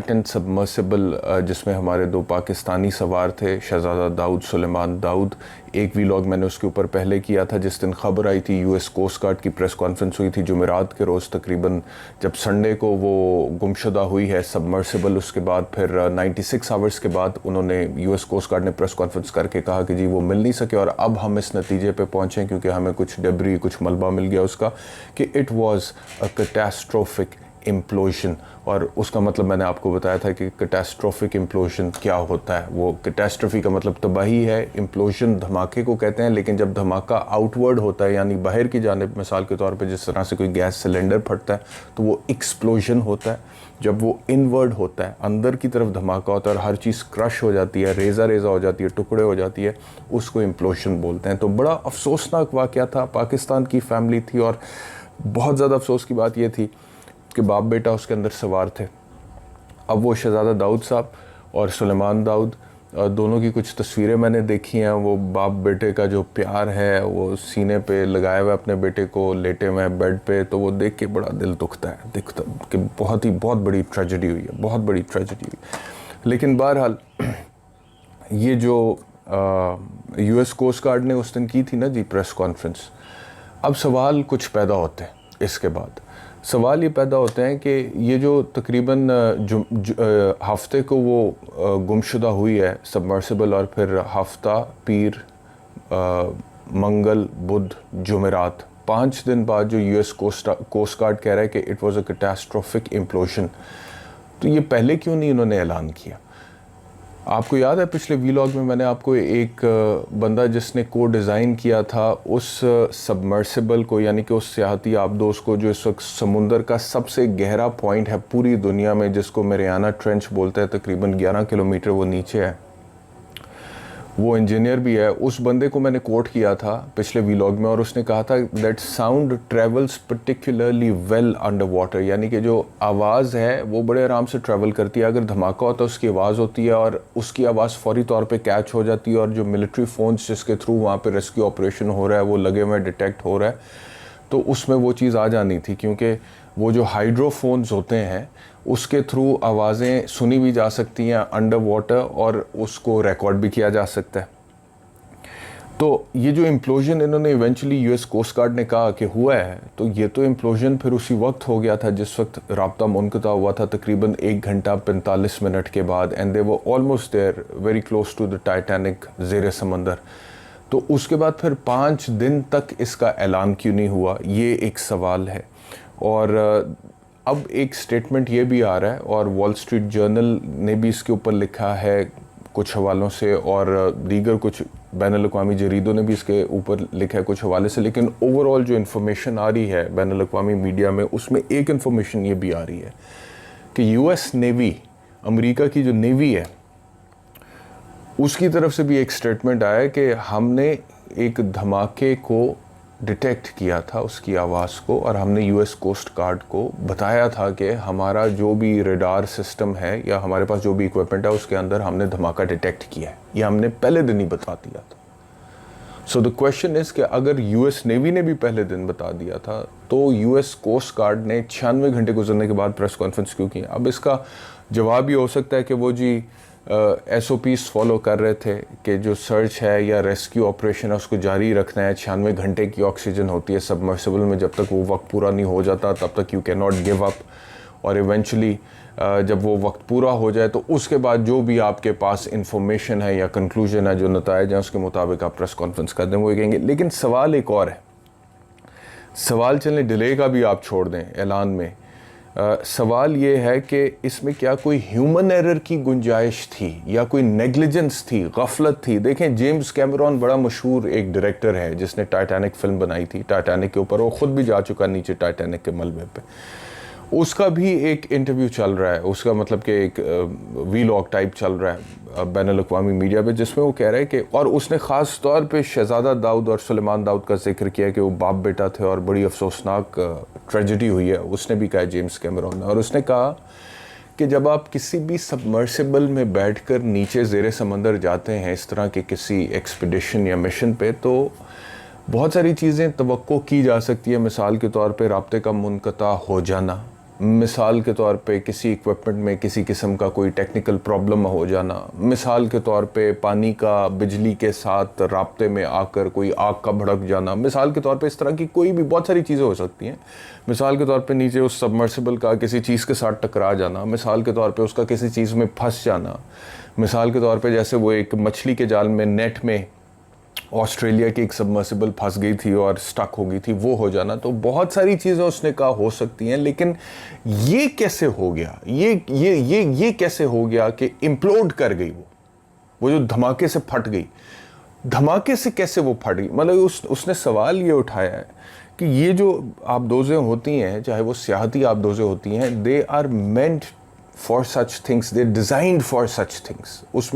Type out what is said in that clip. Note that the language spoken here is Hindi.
टाइटन सबमर्सिबल जिसमें हमारे 2 पाकिस्तानी सवार थे, शहजादा दाऊद, सुलेमान दाऊद। एक वीलॉग मैंने उसके ऊपर पहले किया था जिस दिन खबर आई थी, यूएस कोस्ट गार्ड की प्रेस कॉन्फ्रेंस हुई थी जुमेरात के रोज़ तकरीबन, जब संडे को वो गुमशुदा हुई है सबमर्सिबल। उसके बाद फिर 96 आवर्स के बाद उन्होंने यूएस कोस्ट गार्ड ने प्रेस कॉन्फ्रेंस करके कहा कि जी वो मिल नहीं सके, और अब हम इस नतीजे पे पहुँचे क्योंकि हमें कुछ डेब्री, कुछ मलबा मिल गया उसका, कि it was a catastrophic implosion. और उसका मतलब मैंने आपको बताया था कि कैटास्ट्रोफिक इम्प्लोजन क्या होता है। वो कैटास्ट्रोफी का मतलब तबाही है, इम्प्लोजन धमाके को कहते हैं, लेकिन जब धमाका आउटवर्ड होता है यानी बाहर की जानिब, मिसाल के तौर पे जिस तरह से कोई गैस सिलेंडर फटता है तो वो एक्सप्लोजन होता है। जब वो इनवर्ड होता है, अंदर की तरफ धमाका होता है और हर चीज़ क्रश हो जाती है, रेज़ा रेज़ा हो जाती है, टुकड़े हो जाती है, उसको इम्प्लोजन बोलते हैं। तो बड़ा अफसोसनाक वाक़या था, पाकिस्तान की फैमिली थी, और बहुत ज़्यादा अफसोस की बात ये थी कि बाप बेटा उसके अंदर सवार थे। अब वो शहजादा दाऊद साहब और सुलेमान दाऊद दोनों की कुछ तस्वीरें मैंने देखी हैं। वो बाप बेटे का जो प्यार है वो सीने पे लगाए हुए अपने बेटे को, लेटे हुए बेड पे, तो वो देख के बड़ा दिल दुखता है, दिखता कि बहुत बड़ी ट्रेजेडी हुई है, बहुत बड़ी ट्रेजेडी हुई। लेकिन बहरहाल ये जो यूएस कोस्ट गार्ड ने उस दिन की थी ना जी प्रेस कॉन्फ्रेंस, अब सवाल कुछ पैदा होते हैं। इसके बाद सवाल ये पैदा होते हैं कि ये जो तकरीबन हफ्ते को वो गुमशुदा हुई है सबमर्सिबल, और फिर हफ्ता, पीर, मंगल, बुध, जुमेरात, 5 दिन बाद जो यूएस कोस्ट गार्ड कह रहा है कि it was a catastrophic implosion, तो ये पहले क्यों नहीं इन्होंने ऐलान किया? आपको याद है पिछले वीलॉग में मैंने आपको एक बंदा जिसने को डिज़ाइन किया था उस सबमर्सिबल को, यानी कि उस सियाहती आबदोज़ को जो इस वक्त समुंदर का सबसे गहरा पॉइंट है पूरी दुनिया में, जिसको मेरियाना ट्रेंच बोलते हैं, तकरीबन 11 किलोमीटर वो नीचे है, वो इंजीनियर भी है। उस बंदे को मैंने कोट किया था पिछले वीलॉग में, और उसने कहा था that sound travels particularly well under water, यानी कि जो आवाज़ है वो बड़े आराम से ट्रैवल करती है। अगर धमाका होता है उसकी आवाज़ होती है और उसकी आवाज़ फौरी तौर पे कैच हो जाती है, और जो मिलिट्री फ़ोन्स जिसके थ्रू वहाँ पे रेस्क्यू ऑपरेशन हो रहा है वो लगे हुए डिटेक्ट हो रहा है, तो उसमें वो चीज़ आ जानी थी, क्योंकि वो जो हाइड्रोफोन्स होते हैं उसके थ्रू आवाज़ें सुनी भी जा सकती हैं अंडर वाटर, और उसको रिकॉर्ड भी किया जा सकता है। तो ये जो इम्प्लोजन इन्होंने इवेंचुअली यूएस कोस्ट गार्ड ने कहा कि हुआ है, तो ये तो इम्प्लोजन फिर उसी वक्त हो गया था जिस वक्त राब्ता मुनक़ता हुआ था, तकरीबन 1 घंटा 45 मिनट के बाद, and they were almost there very close to the Titanic, ज़ेरे समंदर। तो उसके बाद फिर 5 दिन तक इसका ऐलान क्यों नहीं हुआ, ये एक सवाल है। और अब एक स्टेटमेंट ये भी आ रहा है, और वॉल स्ट्रीट जर्नल ने भी इसके ऊपर लिखा है कुछ हवालों से, और दीगर कुछ बैनुल-अक़वामी जरीदों ने भी इसके ऊपर लिखा है कुछ हवाले से। लेकिन ओवरऑल जो इन्फॉर्मेशन आ रही है बैनुल-अक़वामी मीडिया में, उसमें एक इन्फॉर्मेशन ये भी आ रही है कि यूएस नेवी, अमेरिका की जो नेवी है, उसकी तरफ से भी एक स्टेटमेंट आया है कि हमने एक धमाके को डिटेक्ट किया था, उसकी आवाज़ को, और हमने यूएस कोस्ट गार्ड को बताया था कि हमारा जो भी रेडार सिस्टम है या हमारे पास जो भी इक्विपमेंट है उसके अंदर हमने धमाका डिटेक्ट किया है। ये हमने पहले दिन ही बता दिया था। सो द क्वेश्चन इज़ कि अगर यूएस नेवी ने भी पहले दिन बता दिया था, तो यूएस कोस्ट गार्ड ने 96 घंटे गुजरने के बाद प्रेस कॉन्फ्रेंस क्यों की? अब इसका जवाब ये हो सकता है कि वो जी SOPs फॉलो कर रहे थे कि जो सर्च है या रेस्क्यू ऑपरेशन है उसको जारी रखना है। 96 घंटे की ऑक्सीजन होती है सबमर्सिबल में, जब तक वो वक्त पूरा नहीं हो जाता तब तक you can not give up, और इवेंचुअली जब वो वक्त पूरा हो जाए तो उसके बाद जो भी आपके पास इंफॉर्मेशन है या कंक्लूजन है, जो नताइज हैं, उसके मुताबिक आप प्रेस कॉन्फ्रेंस कर दें, वो कहेंगे। लेकिन सवाल एक और है, सवाल चलने डिले का भी आप छोड़ दें ऐलान में, सवाल ये है कि इसमें क्या कोई ह्यूमन एरर की गुंजाइश थी या कोई नेग्लिजेंस थी, गफलत थी? देखें, जेम्स कैमरॉन बड़ा मशहूर एक डायरेक्टर है जिसने टाइटैनिक फिल्म बनाई थी, टाइटैनिक के ऊपर, वो ख़ुद भी जा चुका नीचे टाइटैनिक के मलबे पे। उसका भी एक इंटरव्यू चल रहा है, उसका मतलब कि एक वीलॉग टाइप चल रहा है बैनुल-अक़वामी मीडिया पे, जिसमें वो कह रहा है कि, और उसने ख़ास तौर पे शहजादा दाऊद और सुलेमान दाऊद का जिक्र किया कि वो बाप बेटा थे और बड़ी अफसोसनाक ट्रेजेडी हुई है। उसने भी कहा, जेम्स कैमरॉन ने, और उसने कहा कि जब आप किसी भी सबमर्सिबल में बैठकर नीचे ज़ेरे समंदर जाते हैं इस तरह के किसी एक्सपीडिशन या मिशन पे, तो बहुत सारी चीज़ें तवक्को की जा सकती है। मिसाल के तौर पे राब्ते का मुनक़ता हो जाना, मिसाल के तौर पे किसी इक्विपमेंट में किसी किस्म का कोई टेक्निकल प्रॉब्लम हो जाना, मिसाल के तौर पे पानी का बिजली के साथ राब्ते में आकर कोई आग का भड़क जाना, मिसाल के तौर पे इस तरह की कोई भी बहुत सारी चीज़ें हो सकती हैं। मिसाल के तौर पे नीचे उस सबमर्सिबल का किसी चीज़ के साथ टकरा जाना, मिसाल के तौर पे उसका किसी चीज़ में फंस जाना, मिसाल के तौर पे जैसे वो एक मछली के जाल में नेट में ऑस्ट्रेलिया की एक सबमर्सिबल फंस गई थी और स्टक हो गई थी, वो हो जाना। तो बहुत सारी चीज़ें उसने कहा हो सकती हैं, लेकिन ये कैसे हो गया, ये कैसे हो गया कि इम्प्लोड कर गई वो जो धमाके से फट गई, धमाके से कैसे वो फट गई। मतलब उसने सवाल ये उठाया है कि ये जो आबदोज़ें होती हैं, चाहे वो सियाहती आबदोज़ें होती हैं, they are meant for such things, they designed for such things. उसमें